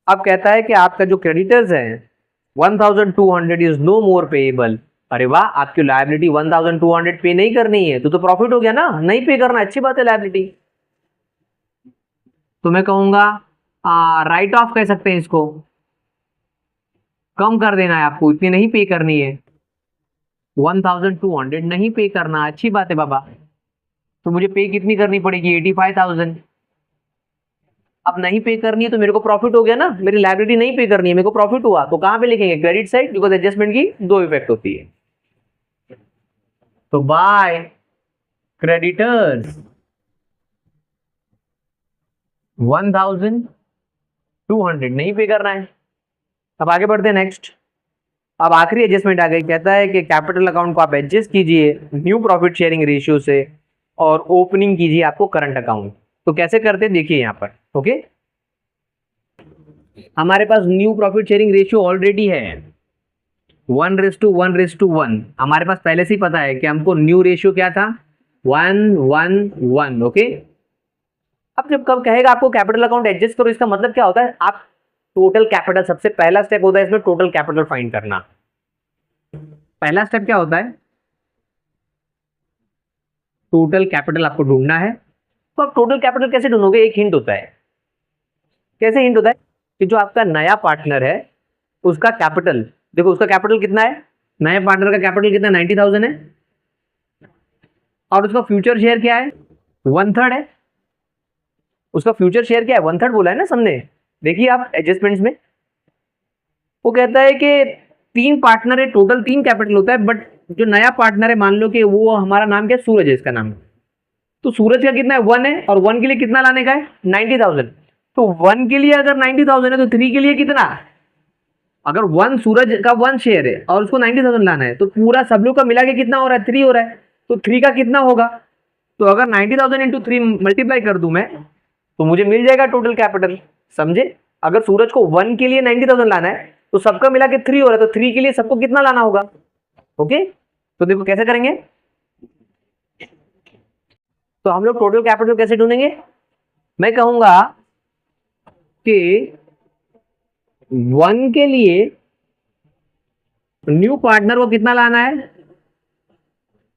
अब कहता है कि आपका जो क्रेडिटर्स है 1,200 इज नो मोर पेएबल। अरे वाह, आपकी लायबिलिटी 1,200 पे नहीं करनी है, तो प्रॉफिट हो गया ना, नहीं पे करना, अच्छी बात है लायबिलिटी। तो मैं कहूंगा राइट ऑफ कह सकते हैं इसको, कम कर देना है आपको, इतनी नहीं पे करनी है। 1200 नहीं पे करना, अच्छी बात है बाबा। तो मुझे पे कितनी करनी पड़ेगी? 85,000। अब नहीं पे करनी है तो मेरे को प्रॉफिट हो गया ना, मेरी लाइबिलिटी नहीं पे करनी है, मेरे को प्रॉफिट हुआ, तो कहां पे लिखेंगे? क्रेडिट साइड, बिकॉज एडजस्टमेंट की दो इफेक्ट होती है। तो बाय क्रेडिटर्स 1200 नहीं पे करना है। अब आगे बढ़ते हैं नेक्स्ट। अब आखिरी एडजस्टमेंट आ गई, कहता है कि कैपिटल अकाउंट को आप एडजस्ट कीजिए न्यू प्रॉफिट शेयरिंग रेशियो से और ओपनिंग कीजिए आपको करंट अकाउंट। तो कैसे करते हैं देखिए यहाँ पर। ओके, हमारे पास new profit sharing ratio already है 1:1:1। हमारे पास पहले से ही पता है कि हमको न्यू रेशियो क्या था 1:1:1। ओके, अब जब कब कहेगा आपको कैपिटल अकाउंट एडजस्ट करो, इसका मतलब क्या होता है? आप टोटल कैपिटल, सबसे पहला स्टेप होता है इसमें टोटल कैपिटल फाइंड करना। पहला स्टेप क्या होता है? टोटल कैपिटल आपको ढूंढना है। तो आप टोटल कैपिटल कैसे ढूंढोगे? एक हिंट होता है। कैसे हिंट होता है? कि जो आपका नया पार्टनर है उसका कैपिटल, देखो उसका कैपिटल कितना है, नए पार्टनर का कैपिटल कितना 90,000 है, और उसका फ्यूचर शेयर क्या है 1/3 है। उसका फ्यूचर शेयर क्या है 1/3 बोला है ना सबने। देखिए आप एडजस्टमेंट्स में वो कहता है कि 3 पार्टनर है, टोटल 3 कैपिटल होता है, बट जो नया पार्टनर है मान लो कि वो हमारा नाम क्या है, सूरज है इसका नाम। तो सूरज का कितना है 1 है, और 1 के लिए कितना लाने का है 90,000। तो 1 के लिए अगर 90,000 है तो 3 के लिए कितना? अगर 1 सूरज का 1 शेयर है और उसको 90,000 लाना है, तो पूरा सब लोग का मिला के कितना हो रहा है 3 हो रहा है। तो 3 का कितना होगा? तो अगर 90,000 इंटू 3 मल्टीप्लाई कर दूं मैं तो मुझे मिल जाएगा टोटल कैपिटल। समझे? अगर सूरज को 1 के लिए 90,000 लाना है तो सबका मिला के 3 हो रहा है, तो 3 के लिए सबको कितना लाना होगा? ओके, तो देखो कैसे करेंगे। तो हम लोग टोटल कैपिटल कैसे ढूंढेंगे? मैं कहूंगा कि 1 के लिए न्यू पार्टनर को कितना लाना है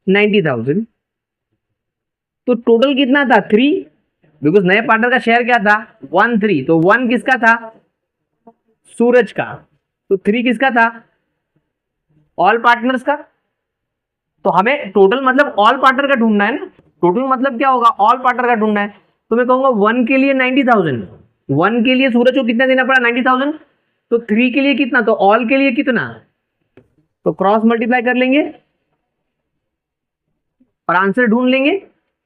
90,000। तो टोटल कितना था 3, बिकॉज नए पार्टनर का शेयर क्या था 1/3। तो 1 किसका था? सूरज का। तो 3 किसका था? ऑल पार्टनर्स का। तो हमें टोटल मतलब ऑल पार्टनर का ढूंढना है ना। टोटल मतलब क्या होगा? ऑल पार्टनर का ढूंढना है। तो मैं कहूंगा 1 के लिए 90,000, 1 के लिए सूरज को कितना देना पड़ा 90,000। तो 3 के लिए कितना? तो ऑल के लिए कितना? तो क्रॉस मल्टीप्लाई कर लेंगे और आंसर ढूंढ लेंगे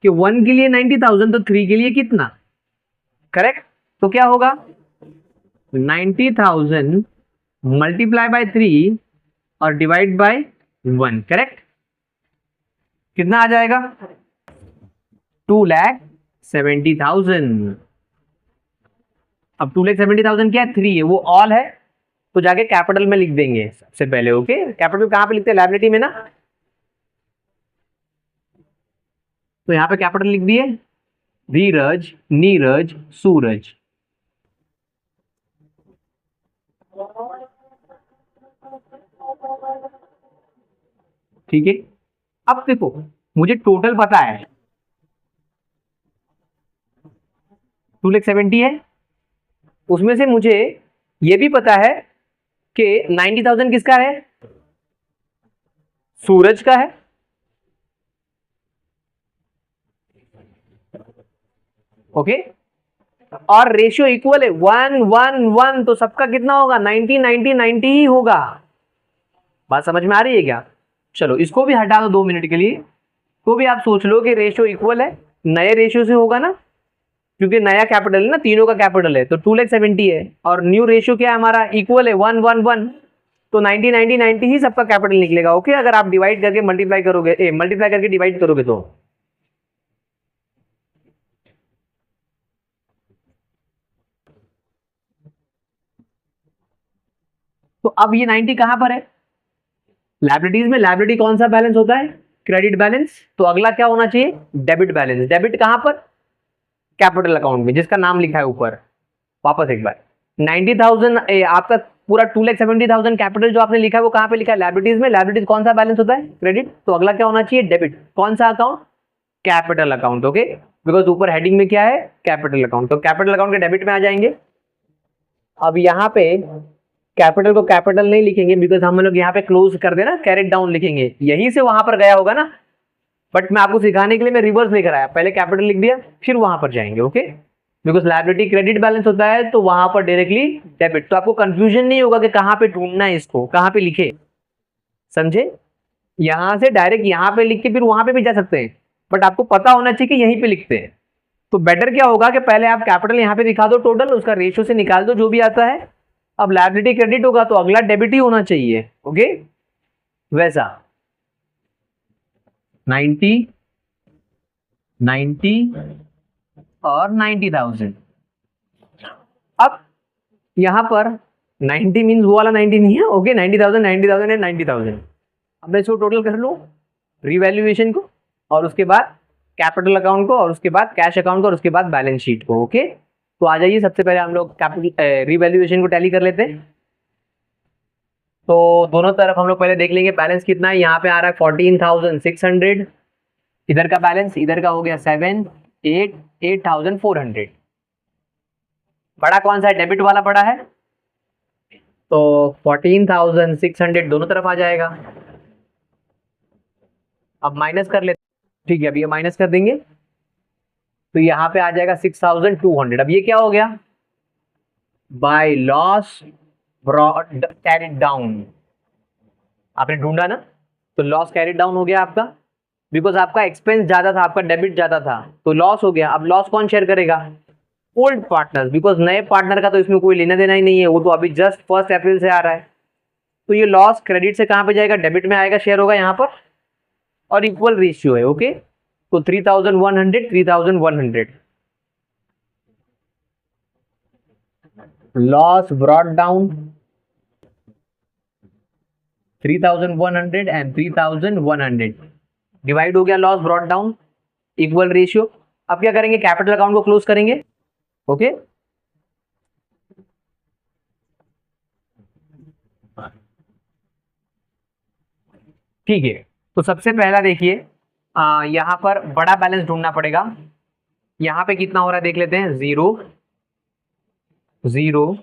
कि 1 के लिए 90,000 तो 3 के लिए कितना। करेक्ट? तो क्या होगा 90,000 मल्टीप्लाई बाय 3 और डिवाइड बाय 1। करेक्ट? कितना आ जाएगा 2,70,000। अब 2,70,000 क्या है 3 है, वो ऑल है, तो जाके कैपिटल में लिख देंगे सबसे पहले। ओके, कैपिटल कहां पे लिखते हैं? लायबिलिटी में ना। तो यहां पे कैपिटल लिख दिए धीरज, नीरज, सूरज। ठीक है, अब देखो मुझे टोटल पता है 2,70,000 है, उसमें से मुझे ये भी पता है कि 90,000 किसका है? सूरज का है। ओके, और रेशियो इक्वल है 1:1:1, तो सबका कितना होगा 90-90-90 ही होगा। बात समझ में आ रही है क्या? चलो इसको भी हटा दो 2 मिनट के लिए, तो भी आप सोच लो कि रेशियो इक्वल है, नए रेशियो से होगा ना, क्योंकि नया कैपिटल है ना, तीनों का कैपिटल है। तो 2,70,000 है और न्यू रेशियो क्या है हमारा इक्वल है 1:1:1, तो 90-90-90 ही सबका कैपिटल निकलेगा। ओके, अगर आप डिवाइड करके मल्टीप्लाई करोगे, मल्टीप्लाई करके डिवाइड करोगे तो अब ये 90 कहां पर है? लायबिलिटीज में। लायबिलिटी कौन सा बैलेंस होता है? Credit balance. तो अगला क्या होना चाहिए? Debit balance. डेबिट कहां पर? कैपिटल अकाउंट में, जिसका नाम लिखा है ऊपर। वापस एक बार 90,000 आपका पूरा 2,70,000 कैपिटल जो आपने लिखा है वो कहां पे लिखा है? लायबिलिटीज में। लायबिलिटीज कौन सा बैलेंस होता है? क्रेडिट। तो अगला क्या होना चाहिए? डेबिट। कौन सा account? Capital account. Okay, because ऊपर हेडिंग में क्या है? Capital account. तो कैपिटल अकाउंट के डेबिट में आ जाएंगे। अब यहां पे कैपिटल को कैपिटल नहीं लिखेंगे बिकॉज हम लोग यहाँ पे क्लोज कर देना कैरेट डाउन लिखेंगे, यहीं से वहां पर गया होगा ना, बट मैं आपको सिखाने के लिए मैं रिवर्स लेकर आया, पहले कैपिटल लिख दिया फिर वहां पर जाएंगे, okay. Because liability credit balance होता है तो वहां पर डायरेक्टली डेबिट, तो आपको कंफ्यूजन नहीं होगा कि कहाँ पे ढूंढना है, इसको कहाँ पे लिखे, समझे। यहां से डायरेक्ट यहाँ पे लिख के फिर वहां पे भी जा सकते हैं, बट आपको पता होना चाहिए कि यहीं पे लिखते हैं। तो बेटर क्या होगा कि पहले आप कैपिटल यहाँ पे दिखा दो, टोटल उसका रेशियो से निकाल दो जो भी आता है। अब लायबिलिटी क्रेडिट होगा तो अगला डेबिट ही होना चाहिए, ओके। वैसा 90 90 और 90,000। अब यहां पर 90 मीन्स वो वाला 90 नहीं है, ओके। 90,000 90,000 एंड 90,000। अब मैं इसको टोटल कर लूँ रिवैल्यूएशन को, और उसके बाद कैपिटल अकाउंट को, और उसके बाद कैश अकाउंट को, और उसके बाद बैलेंस शीट को, ओके। तो आ जाइए, सबसे पहले हम लोग कैपिटल रिवैल्यूएशन को टैली कर लेते हैं। तो दोनों तरफ हम लोग पहले देख लेंगे बैलेंस कितना है। यहाँ पे आ रहा है 14,600, इधर का बैलेंस, इधर का हो गया 8,400। बड़ा कौन सा है, डेबिट वाला बड़ा है, तो 14,600 दोनों तरफ आ जाएगा। अब माइनस कर लेते, ठीक है, अब ये माइनस कर देंगे तो यहाँ पे आ जाएगा 6,200। अब ये क्या हो गया, by loss brought carried down, आपने ढूंढा ना, तो लॉस कैरिड डाउन हो गया आपका, बिकॉज आपका एक्सपेंस ज्यादा था, आपका डेबिट ज्यादा था, तो लॉस हो गया। अब लॉस कौन शेयर करेगा, ओल्ड पार्टनर्स, बिकॉज नए पार्टनर का तो इसमें कोई लेना देना ही नहीं है, वो तो अभी जस्ट 1 अप्रैल से आ रहा है। तो ये लॉस क्रेडिट से कहाँ पे जाएगा, डेबिट में आएगा, शेयर होगा यहाँ पर, और इक्वल रेशियो है, ओके। तो 3,100 3,100 loss brought down 3,100 and 3,100 divide हो गया, loss brought down equal ratio. अब क्या करेंगे, कैपिटल अकाउंट को क्लोज करेंगे, ओके। ठीक है, तो सबसे पहला देखिए, यहां पर बड़ा बैलेंस ढूंढना पड़ेगा। यहां पे कितना हो रहा है देख लेते हैं, 0 0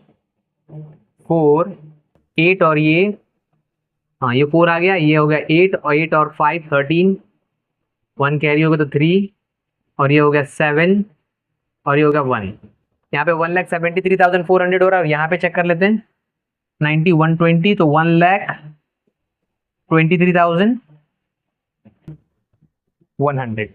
4 8 और ये, हाँ ये 4 आ गया, ये हो गया 8 और 8 और 5 13, 1 कैरी हो गया तो 3, और ये हो गया 7, और ये हो गया 1। यहाँ पे 1,73,400 हो रहा है, और यहाँ पे चेक कर लेते हैं 90 120, तो 1,23,100।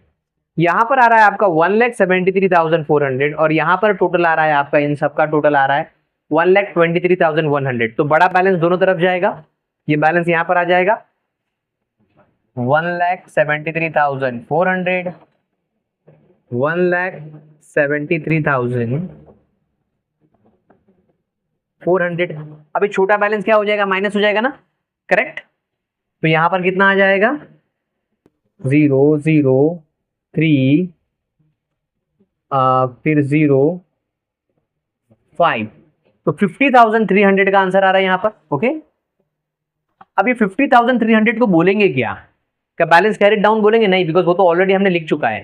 यहाँ पर आ रहा है आपका 1,73,400, और यहाँ पर टोटल आ रहा है आपका, इन सबका टोटल आ रहा है 1,23,100। तो बड़ा बैलेंस दोनों तरफ जाएगा, ये बैलेंस यहाँ पर आ जाएगा 1,73,400 1,73,400। अभी छोटा बैलेंस क्या हो जाएगा, माइनस हो जाएगा ना, करेक्ट। तो यहाँ पर कितना आ जाएगा, 0 0 3 फिर 0 5, तो 50,300 का आंसर आ रहा है यहाँ पर, ओके। अब ये 50,300 को बोलेंगे क्या बैलेंस कैरिड डाउन बोलेंगे, नहीं, बिकॉज वो तो ऑलरेडी हमने लिख चुका है।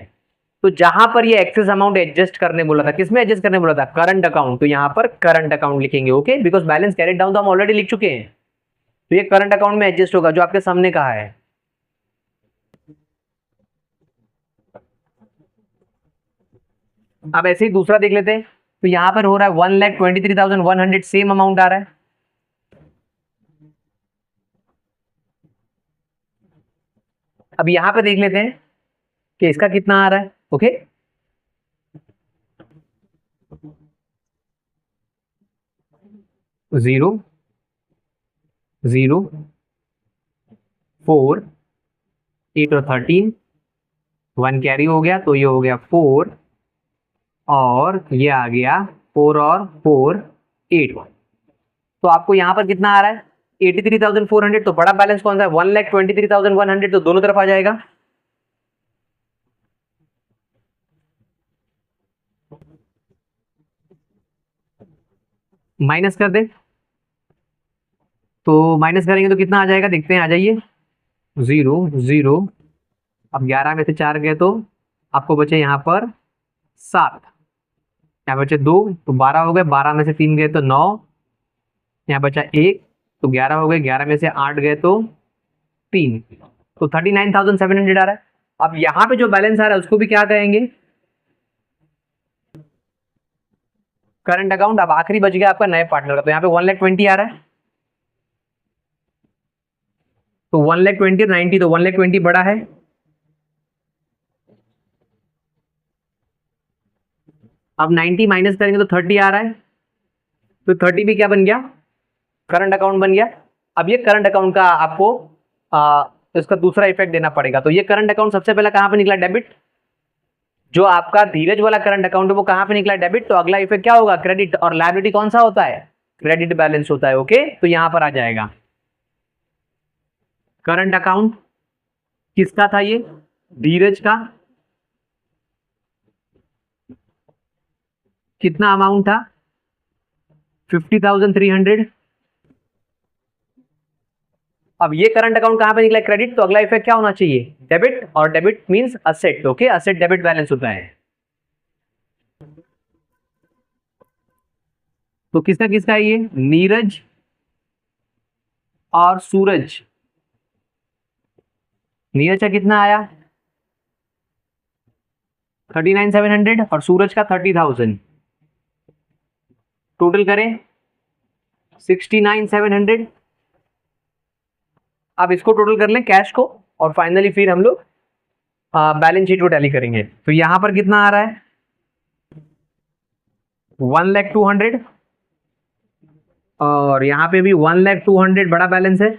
तो जहां पर ये एक्सेस अमाउंट एडजस्ट करने बोला था, किसमें एडजस्ट करने बोला था, करंट अकाउंट, तो यहाँ पर करंट अकाउंट लिखेंगे, okay. Because balance carried down तो हम ऑलरेडी लिख चुके हैं, तो ये करंट अकाउंट में एडजस्ट होगा जो आपके सामने कहा है। अब ऐसे ही दूसरा देख लेते हैं, तो यहां पर हो रहा है 1,23,100, सेम अमाउंट आ रहा है। अब यहां पे देख लेते हैं कि इसका कितना आ रहा है, ओके। जीरो 0 4 8 और 13, 1 कैरी हो गया, तो ये हो गया 4, और ये आ गया 4 और 4 8। तो आपको यहां पर कितना आ रहा है, 83,400। तो बड़ा बैलेंस कौन सा है, 1,23,100, तो दोनों तरफ आ जाएगा। माइनस कर दे, तो माइनस करेंगे तो कितना आ जाएगा, देखते हैं, आ जाइए 0 0। अब 11 में से 4 गए तो आपको बचे यहाँ पर 7, यहाँ बचे 2, तो 12 हो गए, 12 में से 3 गए तो 9, यहाँ बचा 1, तो 11 हो गए, 11 में से 8 गए तो 3, तो 39,700 आ रहा है। अब यहाँ पे जो बैलेंस आ रहा है उसको भी क्या कहेंगे, करंट अकाउंट। अब आखिरी बच गया आपका नए पार्टनर का, तो यहाँ पे 1,20,000 आ रहा है, तो 1,20,000 और 90, तो 1,20,000 बड़ा है। अब 90 माइनस करेंगे तो 30 आ रहा है, तो 30 भी क्या बन गया, करंट अकाउंट बन गया। अब ये करंट अकाउंट का आपको इसका दूसरा इफेक्ट देना पड़ेगा। तो ये करंट अकाउंट सबसे पहले कहां पे निकला, डेबिट। जो आपका धीरज वाला करंट अकाउंट है वो कहां पे निकला, डेबिट। तो अगला इफेक्ट क्या होगा, क्रेडिट। और लायबिलिटी कौन सा होता है, क्रेडिट बैलेंस होता है। ओके, तो यहां पर आ जाएगा करंट अकाउंट किसका था, ये धीरज का। कितना अमाउंट था, 50,300। अब ये करंट अकाउंट कहां पे निकला, क्रेडिट। तो अगला इफेक्ट क्या होना चाहिए, डेबिट। और debit means asset. Okay, asset debit balance होता है। तो किसका किसका है ये, नीरज और सूरज। नीरज का कितना आया 39,700 और सूरज का 30,000। टोटल करें 69,700। अब इसको टोटल कर लें कैश को, और फाइनली फिर हम लोग बैलेंस शीट को टैली करेंगे। तो यहां पर कितना आ रहा है 1,02,000, और यहां पे भी 1,02,000 बड़ा बैलेंस है।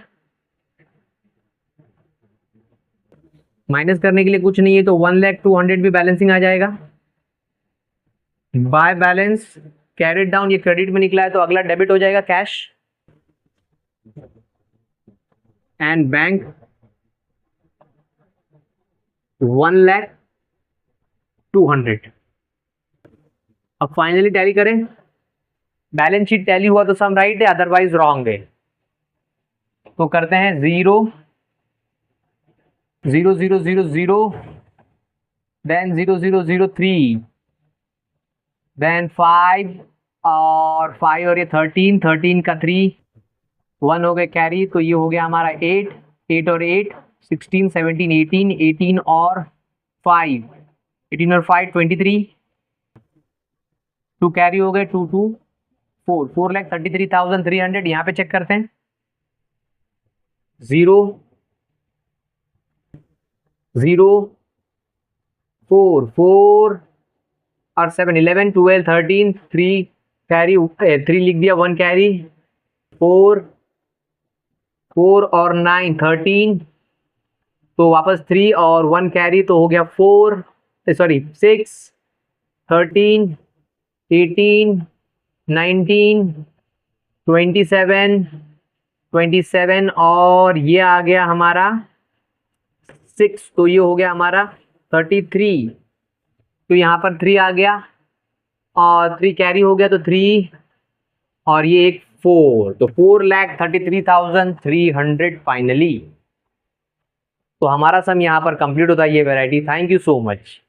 माइनस करने के लिए कुछ नहीं है, तो 1,02,000 भी बैलेंसिंग आ जाएगा। बाय बैलेंस कैरिड डाउन, ये क्रेडिट में निकला है, तो अगला डेबिट हो जाएगा कैश। And bank 1,02,000। अब फाइनली टैली करें, बैलेंस शीट टैली हुआ तो सम राइट है, अदरवाइज रॉन्ग है। तो करते हैं 0 0 0 0 0, देन 0 0 0 3, देन 5 और ये 13 का 3, 1 हो गए कैरी, तो ये हो गया हमारा 8, 8 और 8 16 17 18, 18 और 5, 18 और 5 23, 2 कैरी हो गए, 2 2 4, 4,33,300। यहाँ पे चेक करते हैं 0 0 4 4 और 7 11 12 13, 3 कैरी, 3 लिख दिया, 1 कैरी, 4 4 और 9 13, तो वापस 3 और 1 कैरी, तो हो गया 4 सॉरी 6 13 18 19 27 27 और ये आ गया हमारा 6, तो ये हो गया हमारा 33, तो यहाँ पर 3 आ गया और 3 कैरी हो गया, तो 3 और ये एक 4, तो 4,33,300 फाइनली। तो हमारा सम यहाँ पर कंप्लीट होता है ये variety. Thank you so much.